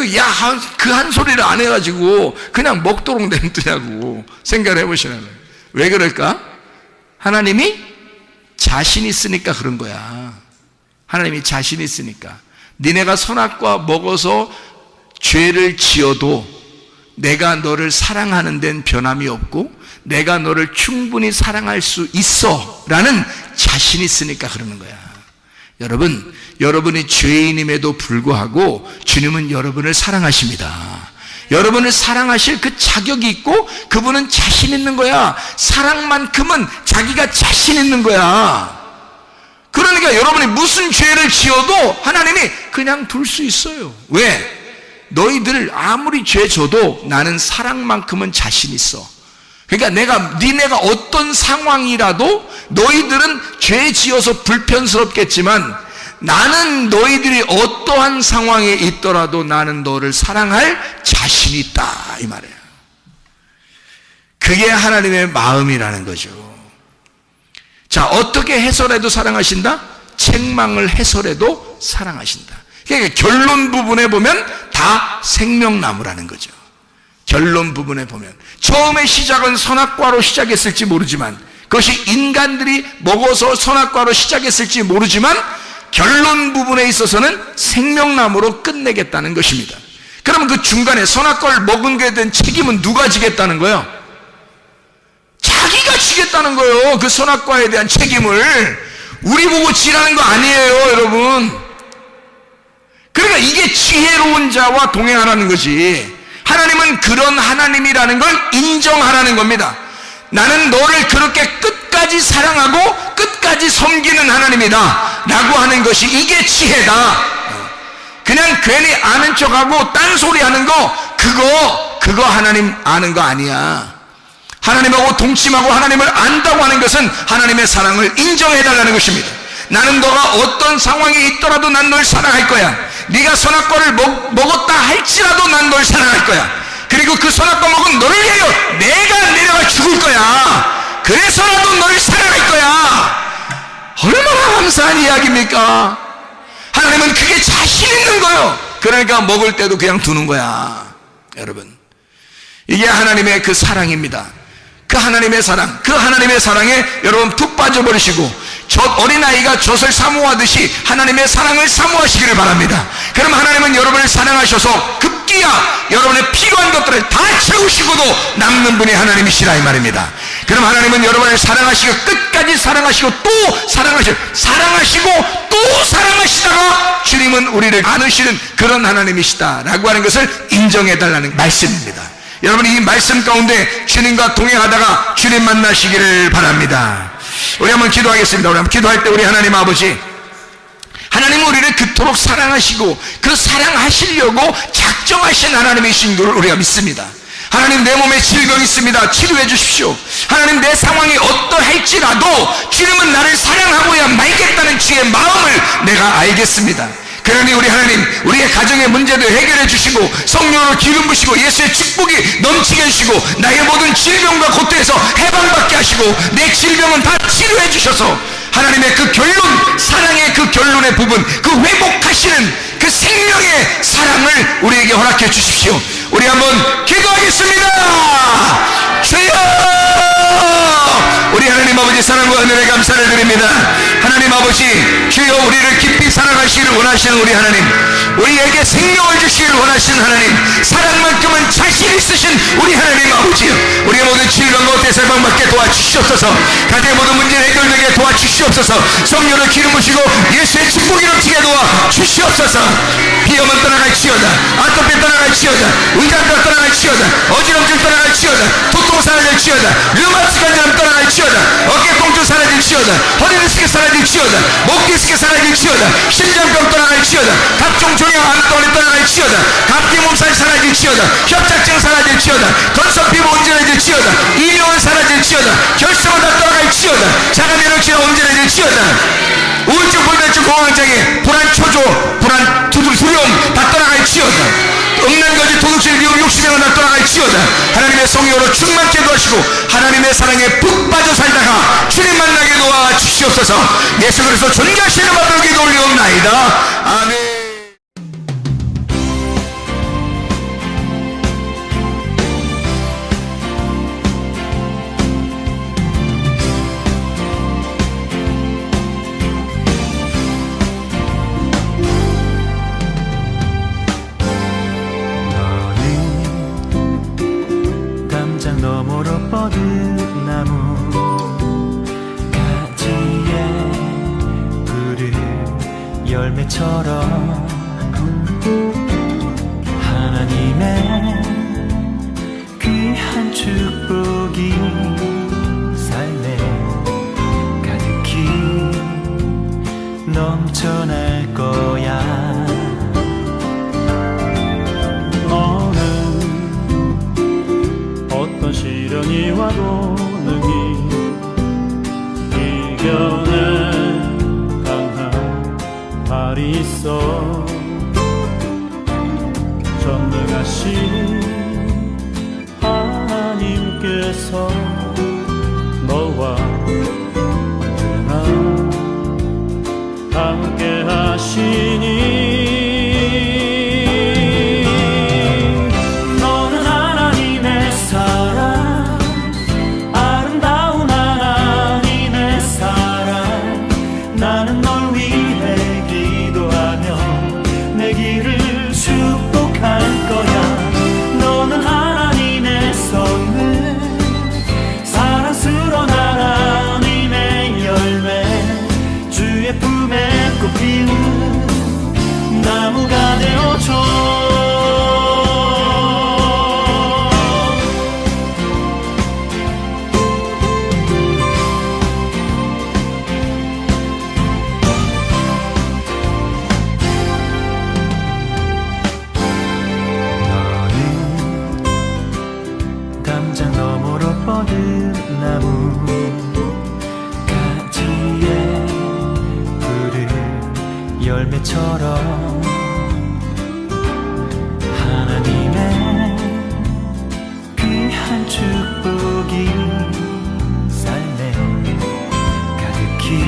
한 소리를 안 해가지고 그냥 먹도록 냅두냐고 생각을 해보시라고요. 왜 그럴까? 하나님이 자신 있으니까 그런 거야. 하나님이 자신 있으니까. 니네가 선악과 먹어서 죄를 지어도 내가 너를 사랑하는 데는 변함이 없고 내가 너를 충분히 사랑할 수 있어 라는 자신이 있으니까 그러는 거야. 여러분, 여러분이 죄인임에도 불구하고 주님은 여러분을 사랑하십니다. 여러분을 사랑하실 그 자격이 있고 그분은 자신 있는 거야. 사랑만큼은 자기가 자신 있는 거야. 그러니까 여러분이 무슨 죄를 지어도 하나님이 그냥 둘 수 있어요. 왜? 너희들 아무리 죄 져도 나는 사랑만큼은 자신 있어. 그러니까 니네가 어떤 상황이라도 너희들은 죄 지어서 불편스럽겠지만 나는 너희들이 어떠한 상황에 있더라도 나는 너를 사랑할 자신이 있다, 이 말이에요. 그게 하나님의 마음이라는 거죠. 자, 어떻게 해설해도 사랑하신다? 책망을 해설해도 사랑하신다. 그러니까 결론 부분에 보면 다 생명나무라는 거죠. 결론 부분에 보면 처음에 시작은 선악과로 시작했을지 모르지만 그것이 인간들이 먹어서 선악과로 시작했을지 모르지만 결론 부분에 있어서는 생명나무로 끝내겠다는 것입니다. 그러면 그 중간에 선악과를 먹은 것에 대한 책임은 누가 지겠다는 거예요? 자기가 지겠다는 거예요. 그 선악과에 대한 책임을 우리 보고 지라는 거 아니에요, 여러분. 그러니까 이게 지혜로운 자와 동행하라는 거지. 하나님은 그런 하나님이라는 걸 인정하라는 겁니다. 나는 너를 그렇게 끝까지 사랑하고 끝까지 섬기는 하나님이다 라고 하는 것이 이게 지혜다. 그냥 괜히 아는 척하고 딴소리 하는 거 그거 하나님 아는 거 아니야. 하나님하고 동침하고 하나님을 안다고 하는 것은 하나님의 사랑을 인정해달라는 것입니다. 나는 너가 어떤 상황에 있더라도 난 널 사랑할 거야. 네가 선악과를 먹었다 할지라도 난 널 사랑할 거야. 그리고 그 선악과 먹은 너를 위하여 내가 내려가 죽을 거야. 그래서라도 너를 사랑할 거야. 얼마나 감사한 이야기입니까? 하나님은 그게 자신 있는 거예요. 그러니까 먹을 때도 그냥 두는 거야. 여러분, 이게 하나님의 그 사랑입니다. 그 하나님의 사랑, 그 하나님의 사랑에 여러분 푹 빠져버리시고 어린아이가 젖을 사모하듯이 하나님의 사랑을 사모하시기를 바랍니다. 그럼 하나님은 여러분을 사랑하셔서 급기야 여러분의 필요한 것들을 다 채우시고도 남는 분이 하나님이시라 이 말입니다. 그럼 하나님은 여러분을 사랑하시고 끝까지 사랑하시고 또 사랑하시고 또 사랑하시다가 주님은 우리를 안으시는 그런 하나님이시다 라고 하는 것을 인정해달라는 말씀입니다. 여러분, 이 말씀 가운데 주님과 동행하다가 주님 만나시기를 바랍니다. 우리 한번 기도하겠습니다. 우리 한번 기도할 때 우리 하나님 아버지, 하나님은 우리를 그토록 사랑하시고 그 사랑하시려고 작정하신 하나님이신 줄 우리가 믿습니다. 하나님, 내 몸에 질병이 있습니다. 치료해 주십시오. 하나님, 내 상황이 어떠할지라도 주님은 나를 사랑하고야 말겠다는 주의 마음을 내가 알겠습니다. 그러니 우리 하나님, 우리의 가정의 문제도 해결해 주시고 성령으로 기름 부시고 예수의 축복이 넘치게 해주시고 나의 모든 질병과 고통에서 해방받게 하시고 내 질병은 다 치료해 주셔서 하나님의 그 결론, 사랑의 그 결론의 부분, 그 회복하시는 그 생명의 사랑을 우리에게 허락해 주십시오. 우리 한번 기도하겠습니다. 주여, 우리 하나님 아버지 사랑과 은혜에 감사를 드립니다. 하나님 아버지, 주여 우리를 깊이 사랑하시기를 원하시는 우리 하나님, 우리에게 생명을 주시기를 원하시는 하나님, 사랑만큼은 자신 있으신 우리 하나님 아버지요, 우리의 모든 질병과 어때서 해방받게 도와주시옵소서. 가정의 모든 문제를 해결되게 도와주시옵소서. 성령을 기름 부시고 예수의 축복이 넘치게 도와주시옵소서. 비염은 떠나갈지어다, 아토피 떠나갈지어다, 의장병 떠나갈지어다, 어지럼증 떠나갈지어다, 두통 사라질지어다, 류마티스 관절염 떠나갈지어다, 어깨 통증 사라질지어다, 허리 디스크 사라질지어다, 목 디스크 사라질지어다, 심장병 떠나갈지어다, 각종 종양 암덩어리 떠나갈지어다, 각기 몸살 사라질지어다, 협착증 사라질지어다, 건성 피부 온전해질지어다, 이명은 사라질지어다, 결석은 다 떠나갈지어다, 자가면역질환 온전해질지어다, 우울증, 불면증, 공황장애, 불안, 초조, 불안, 두려움 다 떠나갈지어다, 억난거지, 도둑질, 미움, 욕심행은 다 떠나갈지어다. 하나님의 성령으로 충만케 도와주시고 하나님의 사랑에 푹 빠져 살다가 주님 만나게 도와주시옵소서. 예수 그리스도 존귀하시는 받들어 기도 올리옵나이다. 아멘. 너머로 뻗은 나무 가지에 불을 열매처럼 하나님의 귀한 축복이 삶에 가득히 넘쳐날 거야. 너는 어떤 시련이 와도 능히 이겨낼 강한 발이 있어. 전능하신 하나님께서 너와 언제나 함께 하시니. 너는 하나님의 사랑, 아름다운 하나님의 사랑. 나는 널 위해 기도하며 내 길을 축복할 거야. 너는 하나님의 선물, 사랑스러운 하나님의 열매, 주의 품에 꽃피는 나무가 되어줘. 담장 너머로 뻗은 나무 가지에 푸른 열매처럼 하나님의 귀한 축복이 삶에 가득히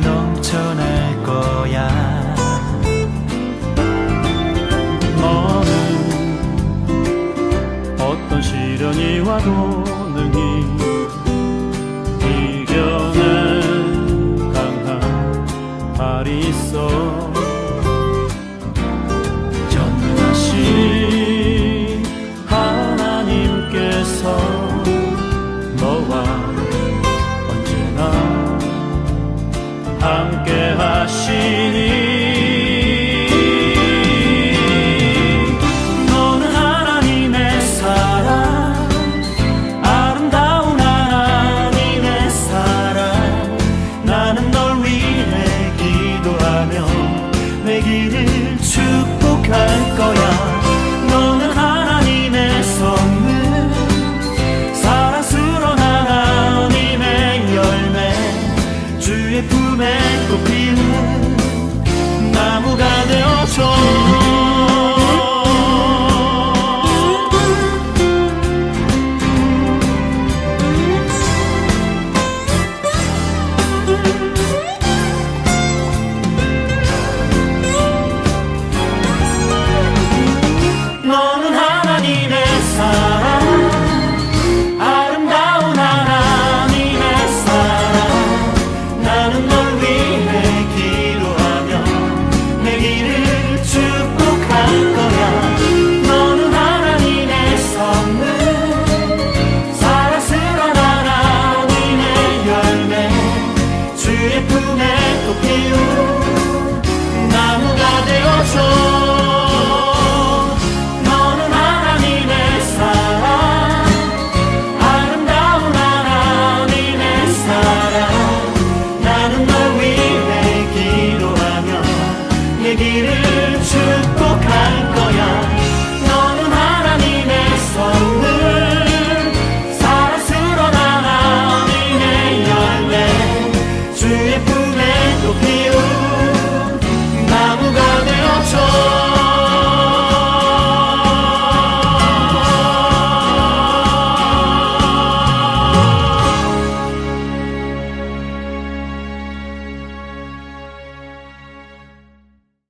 넘쳐날 거야. 너는 어떤 시련이 와도